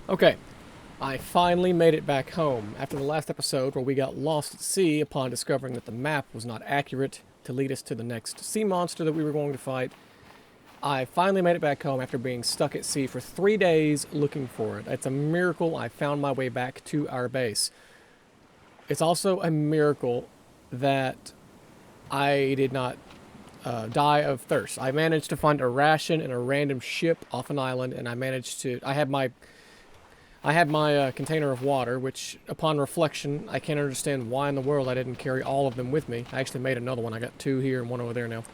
Okay, I finally made it back home after the last episode where we got lost at sea upon discovering that the map was not accurate to lead us to the next sea monster that we were going to fight. I finally made it back home after being stuck at sea for 3 days looking for it. It's a miracle I found my way back to our base. It's also a miracle that I did not die of thirst. I managed to find a ration in a random ship off an island, and I had my container of water, which, upon reflection, I can't understand why in the world I didn't carry all of them with me. I actually made another one. I got two here and one over there now.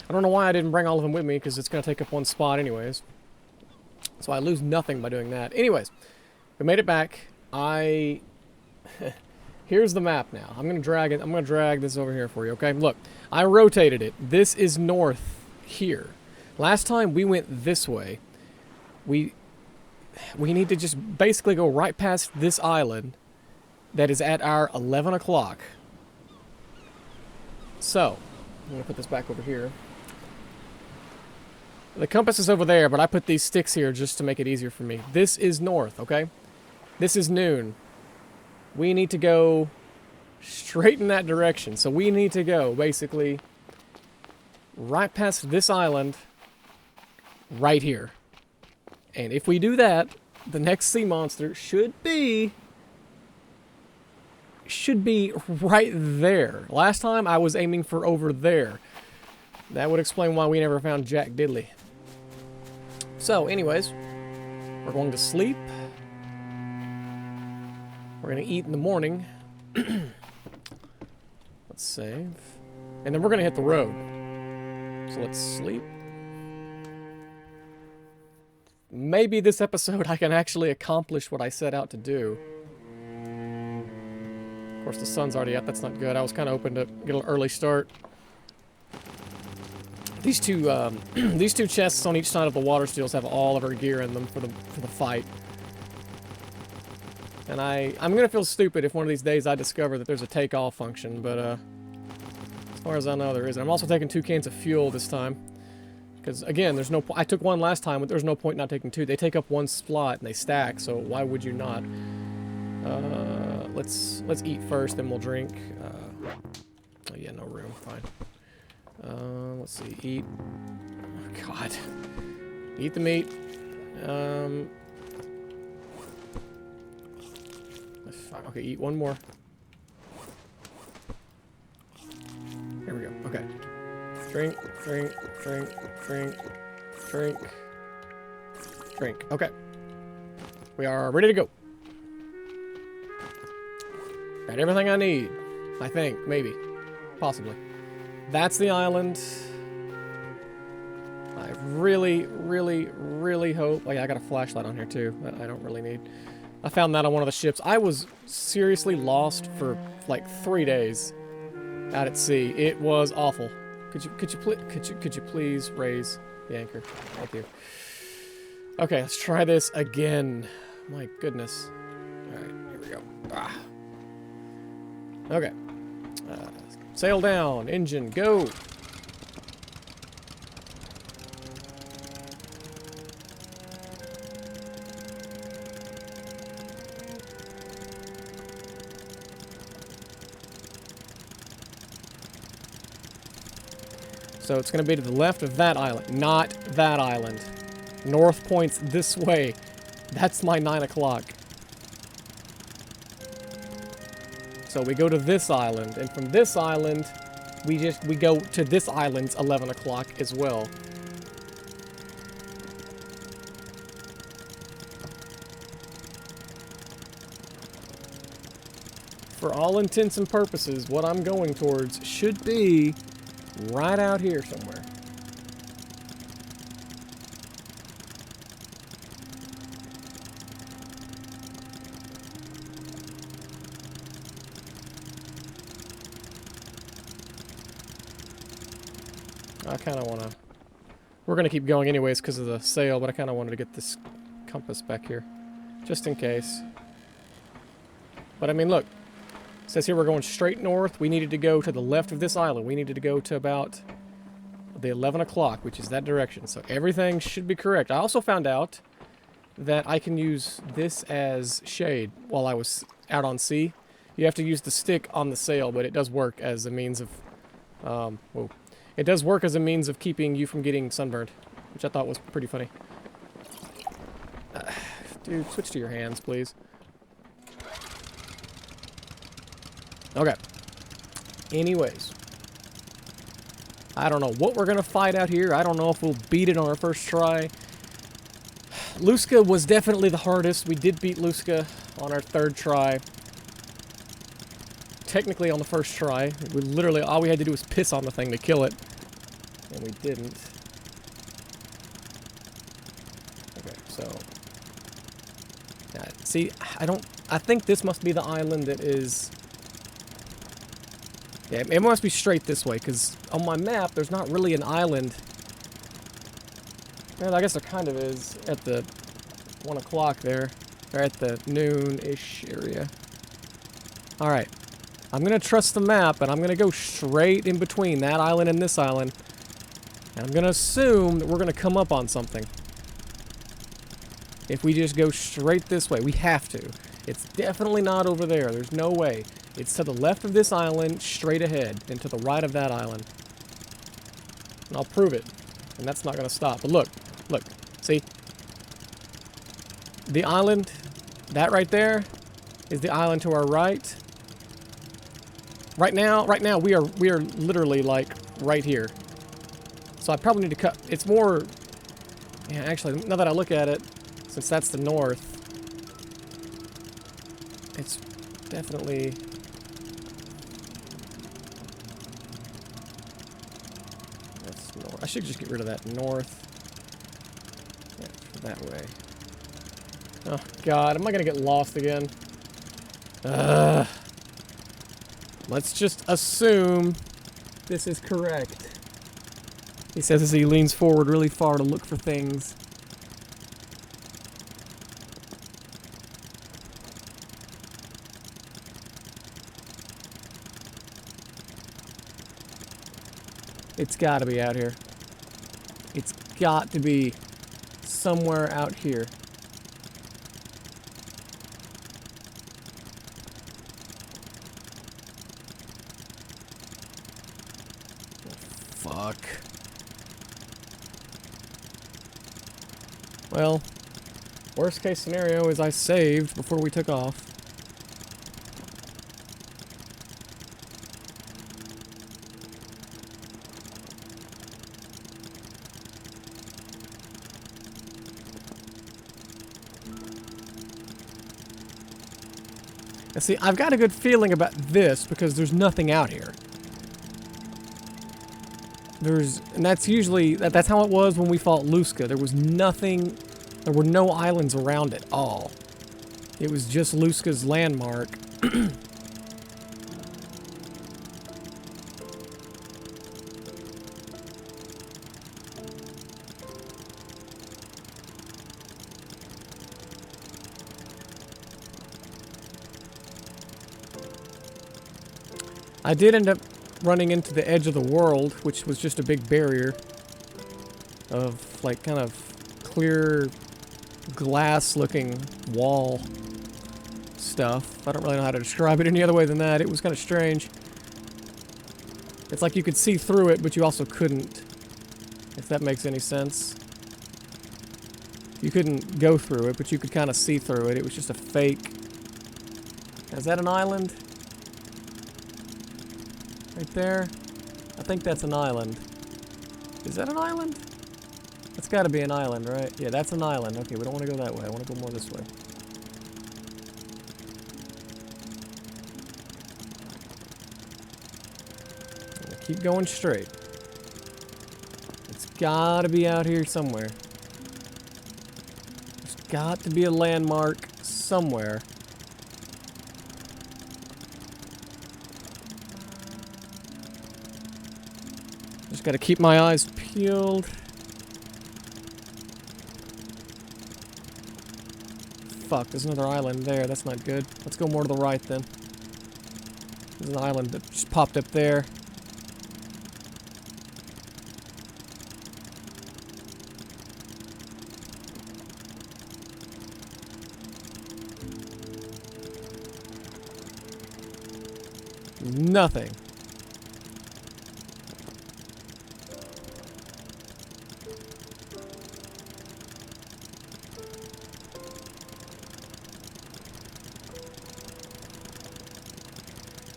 I don't know why I didn't bring all of them with me, because it's going to take up one spot anyways. So I lose nothing by doing that. Anyways, we made it back. Here's the map now. I'm going to drag it. I'm going to drag this over here for you, okay? Look, I rotated it. This is north here. Last time we went this way. We need to just basically go right past this island that is at our 11 o'clock. So, I'm going to put this back over here. The compass is over there, but I put these sticks here just to make it easier for me. This is north, okay? This is noon. We need to go straight in that direction. So we need to go, basically, right past this island, right here. And if we do that, the next sea monster should be right there. Last time I was aiming for over there. That would explain why we never found Jack Diddley. So, anyways, we're going to sleep. We're going to eat in the morning. Let's save. And then we're going to hit the road. So let's sleep. Maybe this episode I can actually accomplish what I set out to do. Of course, the sun's already up. That's not good. I was kind of hoping to get an early start. These two chests on each side of the water steels have all of our gear in them for the fight. And I'm gonna feel stupid if one of these days I discover that there's a take-off function, but as far as I know, there isn't. I'm also taking 2 cans of fuel this time. Because, again, there's no I took one last time, but there's no point not taking 2. They take up 1 slot, and they stack, so why would you not? Let's eat first, then we'll drink. Oh, yeah, no room. Fine. Let's see. Eat. Oh, God. Eat the meat. Okay, eat one more. Here we go. Okay. Drink, drink, drink, drink, drink, drink. Okay. We are ready to go. Got everything I need. I think. Maybe. Possibly. That's the island. I really, really, really hope... Oh yeah, I got a flashlight on here too that I don't really need. I found that on one of the ships. I was seriously lost for like 3 days out at sea. It was awful. Could you please raise the anchor? Thank you. Okay, let's try this again. My goodness. Alright, here we go. Ah. Okay. Sail down. Engine, go. So it's going to be to the left of that island, not that island. North points this way. That's my 9 o'clock. So we go to this island, and from this island, we go to this island's 11 o'clock as well. For all intents and purposes, what I'm going towards should be right out here somewhere. I kind of want to... We're going to keep going anyways because of the sail, but I kind of wanted to get this compass back here. Just in case. But I mean, look. It says here we're going straight north. We needed to go to the left of this island. We needed to go to about the 11 o'clock, which is that direction. So everything should be correct. I also found out that I can use this as shade while I was out on sea. You have to use the stick on the sail, but it does work as a means of, whoa. It does work as a means of keeping you from getting sunburned, which I thought was pretty funny. Dude, switch to your hands, please. Okay. Anyways. I don't know what we're going to fight out here. I don't know if we'll beat it on our first try. Luzca was definitely the hardest. We did beat Luzca on our third try. Technically on the first try. We literally, all we had to do was piss on the thing to kill it. And we didn't. Okay, so... see, I think this must be the island that is... yeah, it must be straight this way, because on my map, there's not really an island. Well, I guess there kind of is at the 1 o'clock there. Or at the noon-ish area. Alright. I'm going to trust the map, and I'm going to go straight in between that island and this island. And I'm going to assume that we're going to come up on something. If we just go straight this way. We have to. It's definitely not over there. There's no way. It's to the left of this island, straight ahead, and to the right of that island. And I'll prove it. And that's not going to stop. But look. Look. See? The island, that right there, is the island to our right. Right now, we are literally, like, right here. So I probably need to cut... it's more... yeah, actually, now that I look at it, since that's the north, it's definitely... that's north. I should just get rid of that north. Yeah, that way. Oh, God, am I gonna get lost again? Let's just assume this is correct. He says as he leans forward really far to look for things. It's gotta be out here. It's got to be somewhere out here. Fuck. Well, worst case scenario is I saved before we took off. Now see, I've got a good feeling about this because there's nothing out here. And that's usually, that's how it was when we fought Luzca. There was nothing, there were no islands around at all. It was just Luzca's landmark. I did end up running into the edge of the world, which was just a big barrier of, like, kind of clear glass-looking wall stuff. I don't really know how to describe it any other way than that. It was kind of strange. It's like you could see through it, but you also couldn't, if that makes any sense. You couldn't go through it, but you could kind of see through it. It was just a fake. Is that an island? Right there? I think that's an island. Is that an island? That's gotta be an island, right? Yeah, that's an island. Okay, we don't want to go that way. I want to go more this way. Keep going straight. It's gotta be out here somewhere. There's got to be a landmark somewhere. Just gotta keep my eyes peeled. Fuck, there's another island there. That's not good. Let's go more to the right then. There's an island that just popped up there. Nothing.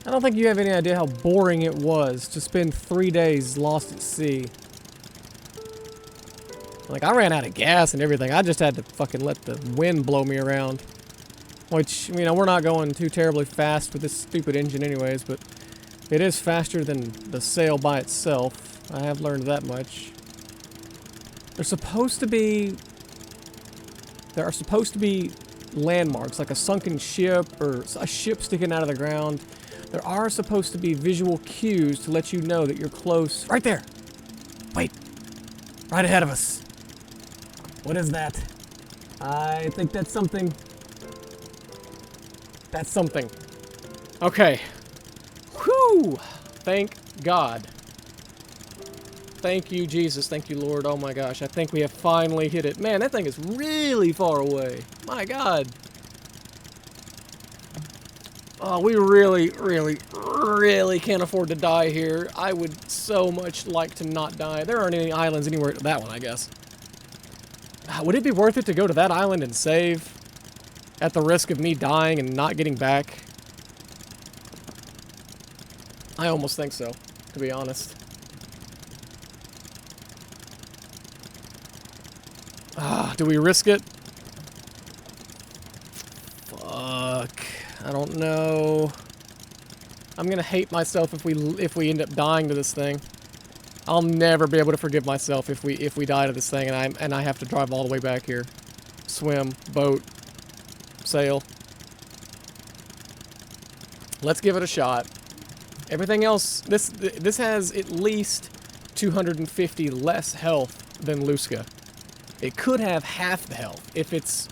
I don't think you have any idea how boring it was to spend 3 days lost at sea. Like, I ran out of gas and everything. I just had to fucking let the wind blow me around. Which, you know, we're not going too terribly fast with this stupid engine anyways, but it is faster than the sail by itself. I have learned that much. There are supposed to be landmarks, like a sunken ship or a ship sticking out of the ground. There are supposed to be visual cues to let you know that you're close. Right there! Wait! Right ahead of us. What is that? I think that's something. That's something. Okay. Whew! Thank God. Thank you, Jesus. Thank you, Lord. Oh my gosh. I think we have finally hit it. Man, that thing is really far away. My God. Oh, we really, really, really can't afford to die here. I would so much like to not die. There aren't any islands anywhere. That one, I guess. Would it be worth it to go to that island and save? At the risk of me dying and not getting back? I almost think so, to be honest. Do we risk it? Fuck. I don't know. I'm gonna hate myself if we end up dying to this thing. I'll never be able to forgive myself if we die to this thing and I have to drive all the way back here. Swim, boat, sail. Let's give it a shot. Everything else, this has at least 250 less health than Lusca. It could have half the health if it's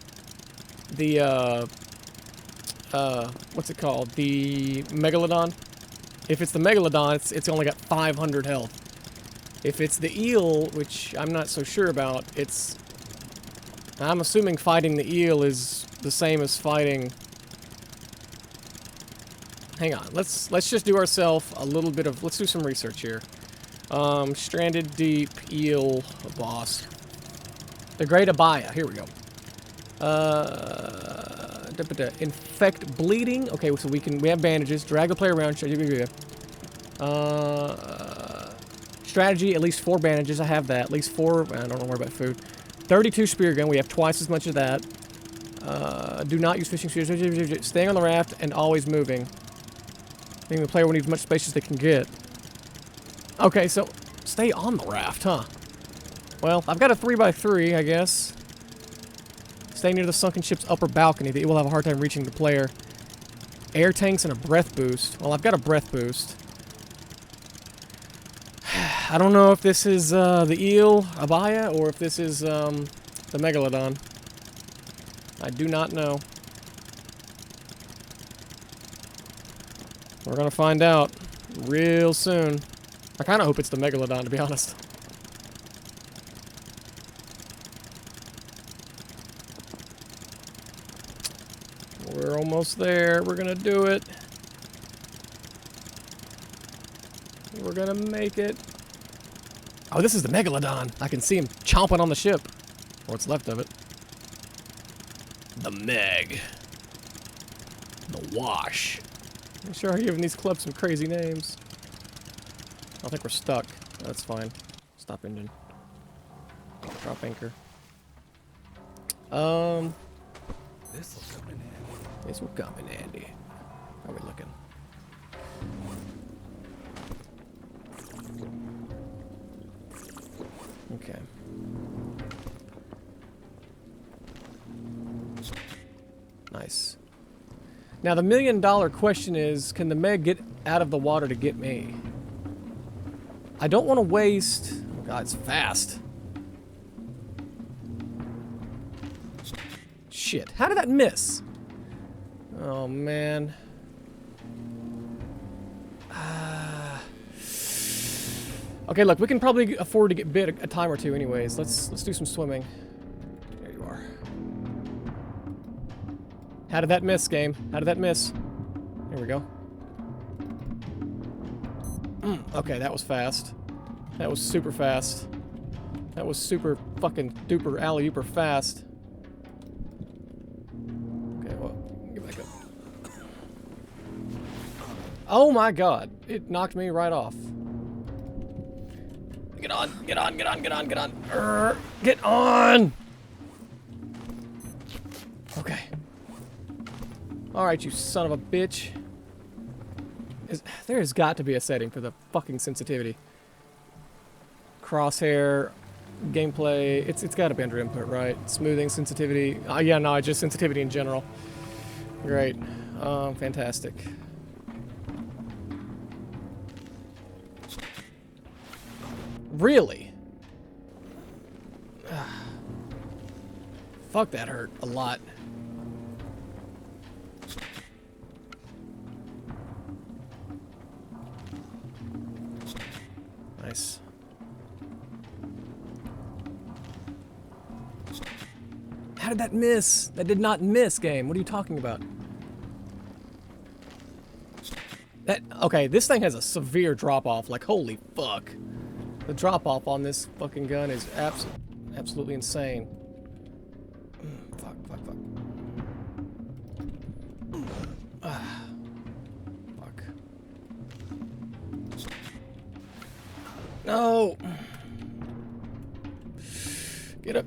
the what's it called? The Megalodon. If it's the Megalodon, it's only got 500 health. If it's the eel, which I'm not so sure about, I'm assuming fighting the eel is the same as fighting. Hang on, let's just do ourselves a little bit of, let's do some research here. Stranded deep eel boss. The Great Abaya, here we go. Infect bleeding. Okay, so we have bandages. Drag the player around. Strategy, at least 4 bandages. I have that. At least 4. I don't worry about food. 32 spear gun. We have twice as much of that. Do not use fishing spears. Staying on the raft and always moving. I think the player will need as much space as they can get. Okay, so stay on the raft, huh? Well, I've got a 3x3, I guess. Stay near the sunken ship's upper balcony. The eel will have a hard time reaching the player. Air tanks and a breath boost. Well, I've got a breath boost. I don't know if this is the eel, Abaya, or if this is the Megalodon. I do not know. We're gonna find out real soon. I kind of hope it's the Megalodon, to be honest. We're almost there. We're gonna do it. We're gonna make it. Oh, this is the Megalodon. I can see him chomping on the ship. Or what's left of it. The Meg. The Wash. I'm sure I'm giving these clubs some crazy names. I think we're stuck. That's fine. Stop engine. Drop anchor. This will come in handy. This will come in handy. How are we looking? Okay. Nice. Now the $1 million question is, can the Meg get out of the water to get me? I don't want to waste... Oh god, it's fast. Shit. How did that miss? Oh, man. Okay, look, we can probably afford to get bit a time or two anyways. Let's do some swimming. There you are. How did that miss, game? How did that miss? Here we go. Okay, that was fast. That was super fast. That was super fucking duper alley-ooper fast. Okay, well, get back up. Oh my god, it knocked me right off. Get on, get on, get on, get on, get on. Get on! Okay. Alright, you son of a bitch. There has got to be a setting for the fucking sensitivity. Crosshair, gameplay, it's got to be under input, right? Smoothing, sensitivity. Yeah, no, just sensitivity in general. Great. Fantastic. Really? Fuck, that hurt a lot. Nice. How did that miss? That did not miss, game. What are you talking about? Okay, this thing has a severe drop-off. Like, holy fuck. The drop-off on this fucking gun is absolutely insane. Fuck. Fuck. No! Get up.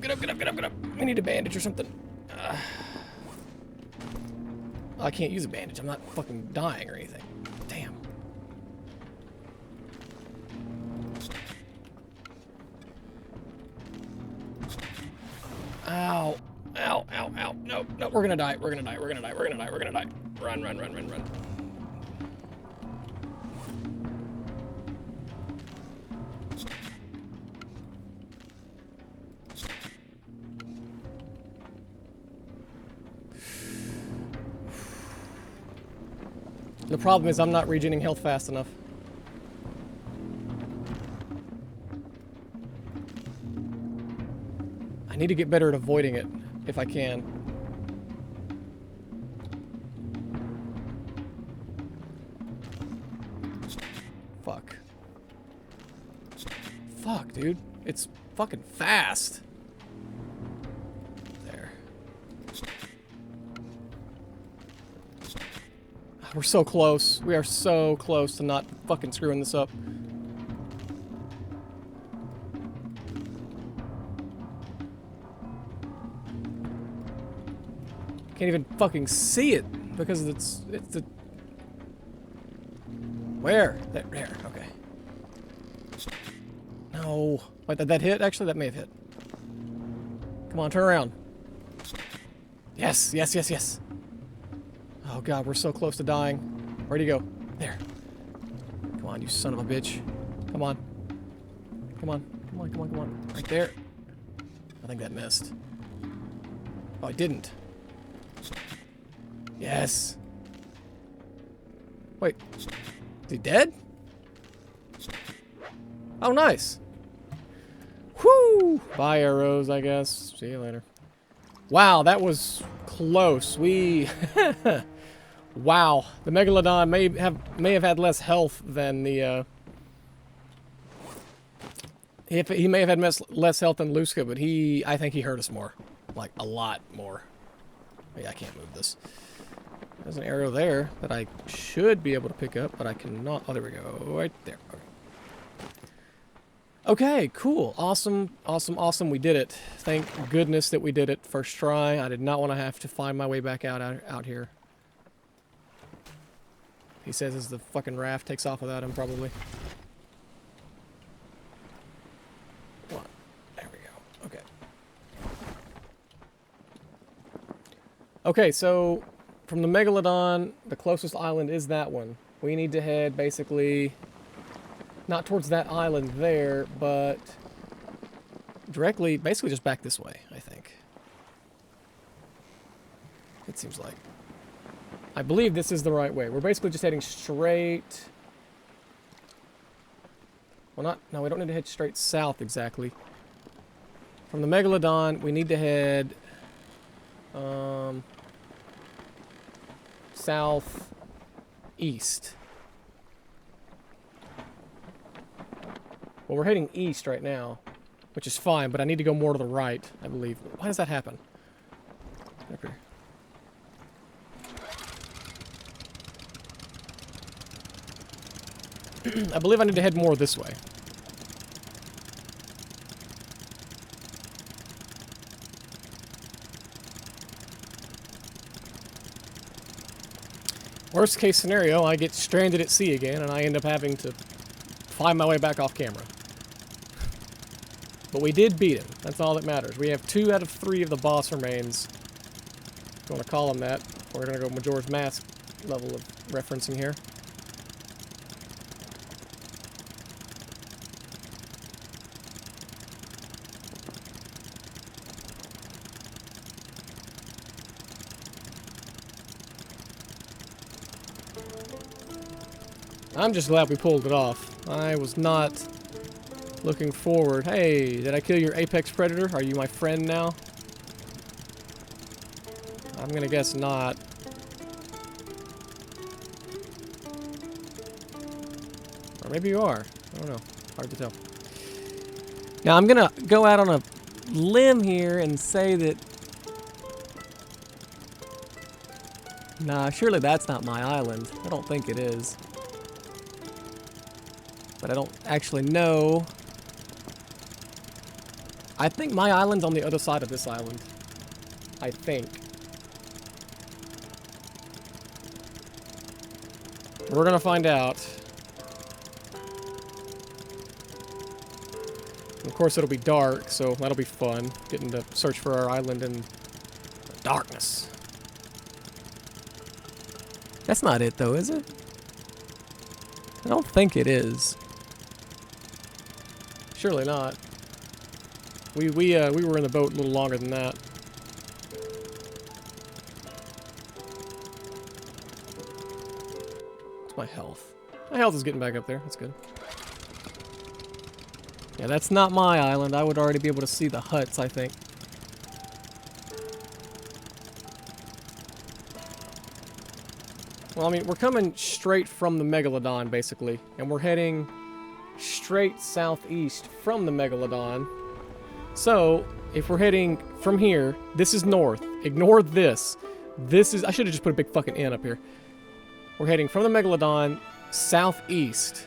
I need a bandage or something. I can't use a bandage. I'm not fucking dying or anything. Damn. Ow. No, we're gonna die. Run. The problem is I'm not regenerating health fast enough. I need to get better at avoiding it, if I can. Fuck, dude. It's fucking fast. There. We're so close. We are so close to not fucking screwing this up. Can't even fucking see it because it's the... Where? There. Okay. No. Wait, did that hit? Actually, that may have hit. Come on, turn around. Yes. Oh god, we're so close to dying. Where'd he go? There. Come on, you son of a bitch. Come on. Right there. I think that missed. Oh, I didn't. Yes. Wait. Is he dead? Oh, nice. Whoo! Bye, arrows, I guess. See you later. Wow, that was close. We... Wow. The Megalodon may have had less health than the, he may have had less health than Luska, but I think he hurt us more. Like, a lot more. Yeah, I can't move this. There's an arrow there that I should be able to pick up, but I cannot. Oh, there we go. Right there. Okay, cool. Awesome. We did it. Thank goodness that we did it first try. I did not want to have to find my way back out here. He says as the fucking raft takes off without him, probably. What? There we go. Okay. Okay, so from the Megalodon, the closest island is that one. We need to head basically not towards that island there, but directly, basically just back this way, I think. It seems like. I believe this is the right way. We're basically just heading straight. Well, no, we don't need to head straight south exactly. From the Megalodon, we need to head southeast. Well, we're heading east right now, which is fine, but I need to go more to the right, I believe. Why does that happen? Up here. I believe I need to head more this way. Worst case scenario, I get stranded at sea again and I end up having to find my way back off camera. But we did beat him. That's all that matters. We have 2 out of 3 of the boss remains. If you want to call them that. We're going to go Majora's Mask level of referencing here. I'm just glad we pulled it off. I was not looking forward. Hey, did I kill your apex predator? Are you my friend now? I'm gonna guess not. Or maybe you are. I don't know. Hard to tell. Now I'm gonna go out on a limb here and say that... Nah, surely that's not my island. I don't think it is. But I don't actually know. I think my island's on the other side of this island. I think. We're gonna find out. Of course, it'll be dark, so that'll be fun. Getting to search for our island in the darkness. That's not it, though, is it? I don't think it is. Surely not. We were in the boat a little longer than that. What's my health? My health is getting back up there. That's good. Yeah, that's not my island. I would already be able to see the huts, I think. Well, I mean, we're coming straight from the Megalodon, basically. And we're heading straight southeast from the Megalodon. So, if we're heading from here, this is north. Ignore this. This is... I should have just put a big fucking N up here. We're heading from the Megalodon southeast.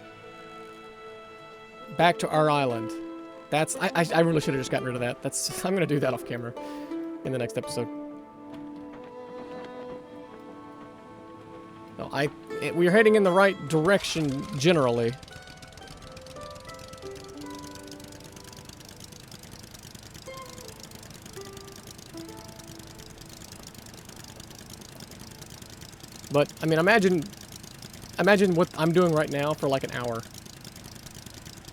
Back to our island. That's... I really should have just gotten rid of that. That's... I'm going to do that off camera in the next episode. No, we're heading in the right direction generally. But, I mean, imagine what I'm doing right now for like an hour.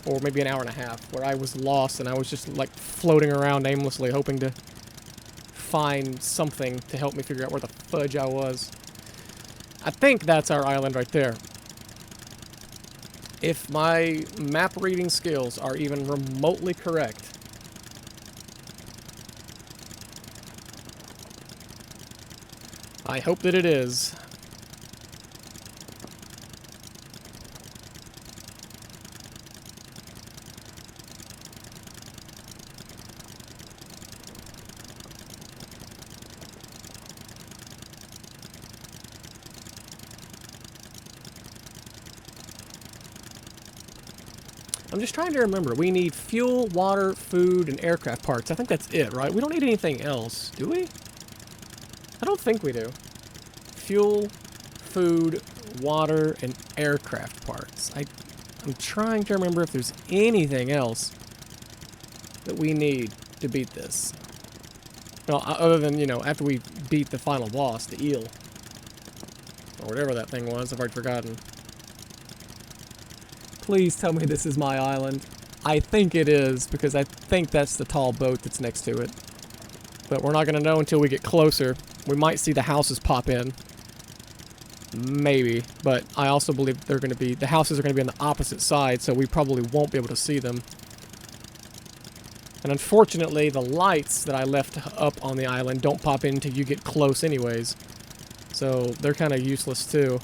Or maybe an hour and a half, where I was lost and I was just like floating around aimlessly hoping to find something to help me figure out where the fudge I was. I think that's our island right there. If my map reading skills are even remotely correct. I hope that it is. I'm just trying to remember. We need fuel, water, food, and aircraft parts. I think that's it, right? We don't need anything else, do we? I don't think we do. Fuel, food, water, and aircraft parts. I'm trying to remember if there's anything else that we need to beat this. Well, other than, you know, after we beat the final boss, the eel. Or whatever that thing was, I've already forgotten. Please tell me this is my island. I think it is, because I think that's the tall boat that's next to it. But we're not going to know until we get closer. We might see the houses pop in. Maybe. But I also believe they're going to be... The houses are going to be on the opposite side, so we probably won't be able to see them. And unfortunately, the lights that I left up on the island don't pop in until you get close anyways. So they're kind of useless too.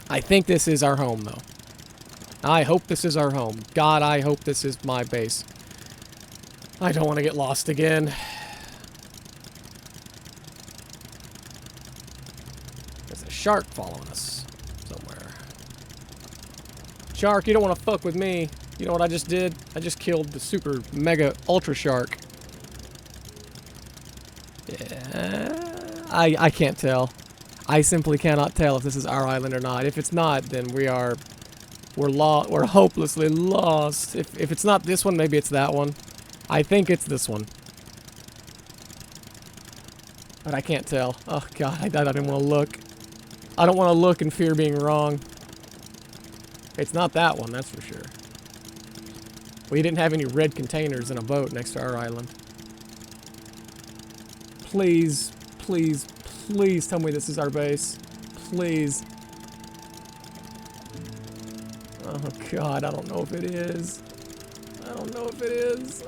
I think this is our home, though. I hope this is our home. God, I hope this is my base. I don't want to get lost again. There's a shark following us somewhere. Shark, you don't want to fuck with me. You know what I just did? I just killed the super mega ultra shark. Yeah, I can't tell. I simply cannot tell if this is our island or not. If it's not, then we're hopelessly lost. If it's not this one, maybe it's that one. I think it's this one. But I can't tell. Oh god, I didn't want to look. I don't want to look and fear being wrong. It's not that one, that's for sure. We didn't have any red containers in a boat next to our island. Please, please, please tell me this is our base. Please. Oh god, I don't know if it is. I don't know if it is.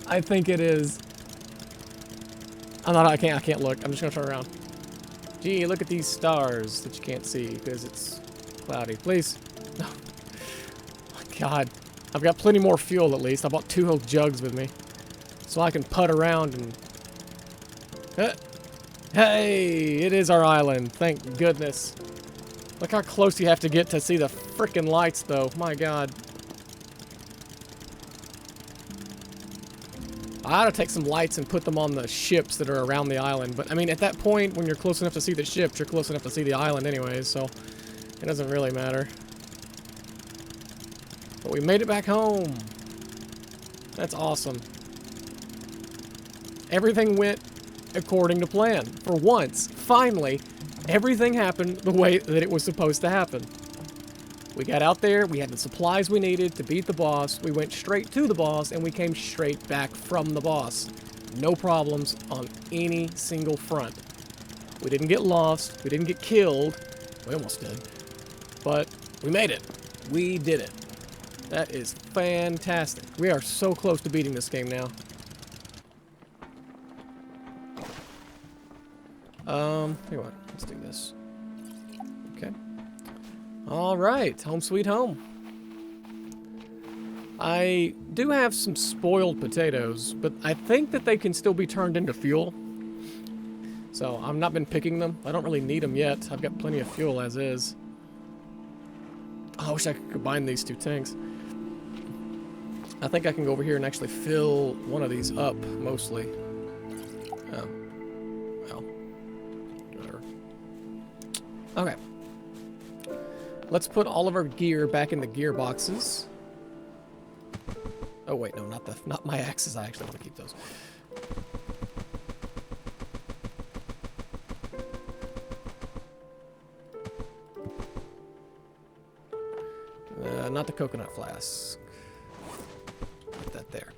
I think it is. I can't look. I'm just gonna turn around. Gee, look at these stars that you can't see because it's cloudy. Please. No. Oh, god. I've got plenty more fuel at least. I bought 2 whole jugs with me. So I can putt around and... Hey! It is our island. Thank goodness. Look how close you have to get to see the frickin' lights, though. My god. I ought to take some lights and put them on the ships that are around the island. But, I mean, at that point, when you're close enough to see the ships, you're close enough to see the island anyways, so it doesn't really matter. But we made it back home. That's awesome. Everything went according to plan. For once, finally, everything happened the way that it was supposed to happen. We got out there, we had the supplies we needed to beat the boss, we went straight to the boss, and we came straight back from the boss. No problems on any single front. We didn't get lost, we didn't get killed. We almost did. But we made it. We did it. That is fantastic. We are so close to beating this game now. Tell you what, let's do this. Okay. Alright, home sweet home. I do have some spoiled potatoes, but I think that they can still be turned into fuel. So, I've not been picking them. I don't really need them yet. I've got plenty of fuel as is. Oh, I wish I could combine these 2 tanks. I think I can go over here and actually fill one of these up, mostly. Oh. Well. Whatever. Okay. Let's put all of our gear back in the gearboxes. Oh wait, no, not my axes. I actually want to keep those. Not the coconut flask. Put that there.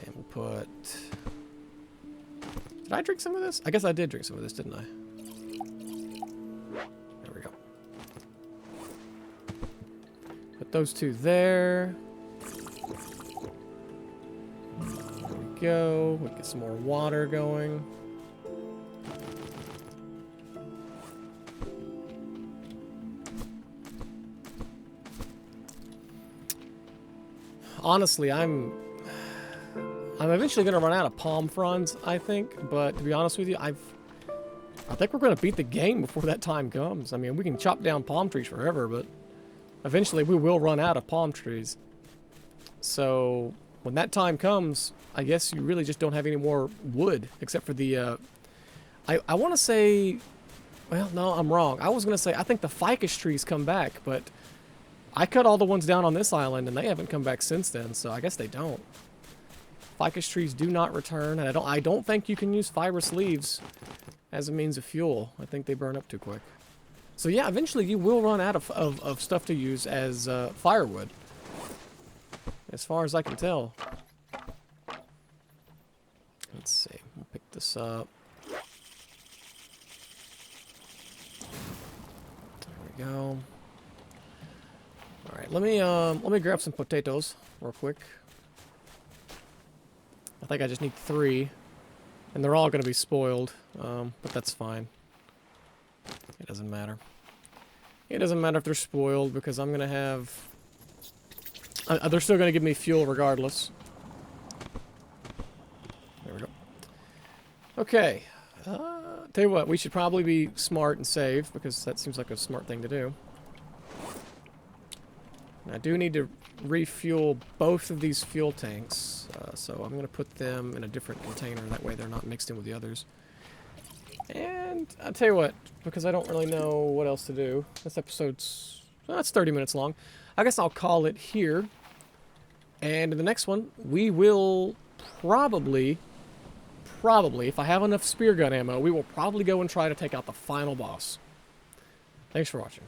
And we'll put... Did I drink some of this? I guess I did drink some of this, didn't I? There we go. Put those 2 there. There we go. We get some more water going. Honestly, I'm eventually going to run out of palm fronds, I think. But to be honest with you, I think we're going to beat the game before that time comes. I mean, we can chop down palm trees forever, but eventually we will run out of palm trees. So when that time comes, I guess you really just don't have any more wood, except for the... I want to say... Well, no, I'm wrong. I was going to say, I think the ficus trees come back, but... I cut all the ones down on this island, and they haven't come back since then, so I guess they don't. Ficus trees do not return, and I don't think you can use fibrous leaves as a means of fuel. I think they burn up too quick. So yeah, eventually you will run out of stuff to use as firewood. As far as I can tell. Let's see. We'll pick this up. There we go. All right, let me grab some potatoes real quick. I think I just need 3, and they're all going to be spoiled, but that's fine. It doesn't matter. It doesn't matter if they're spoiled because I'm gonna have. They're still gonna give me fuel regardless. There we go. Okay. Tell you what, we should probably be smart and save because that seems like a smart thing to do. I do need to refuel both of these fuel tanks, so I'm going to put them in a different container. That way they're not mixed in with the others. And I'll tell you what, because I don't really know what else to do. This episode's, well, it's 30 minutes long. I guess I'll call it here. And in the next one, we will probably, if I have enough spear gun ammo, we will probably go and try to take out the final boss. Thanks for watching.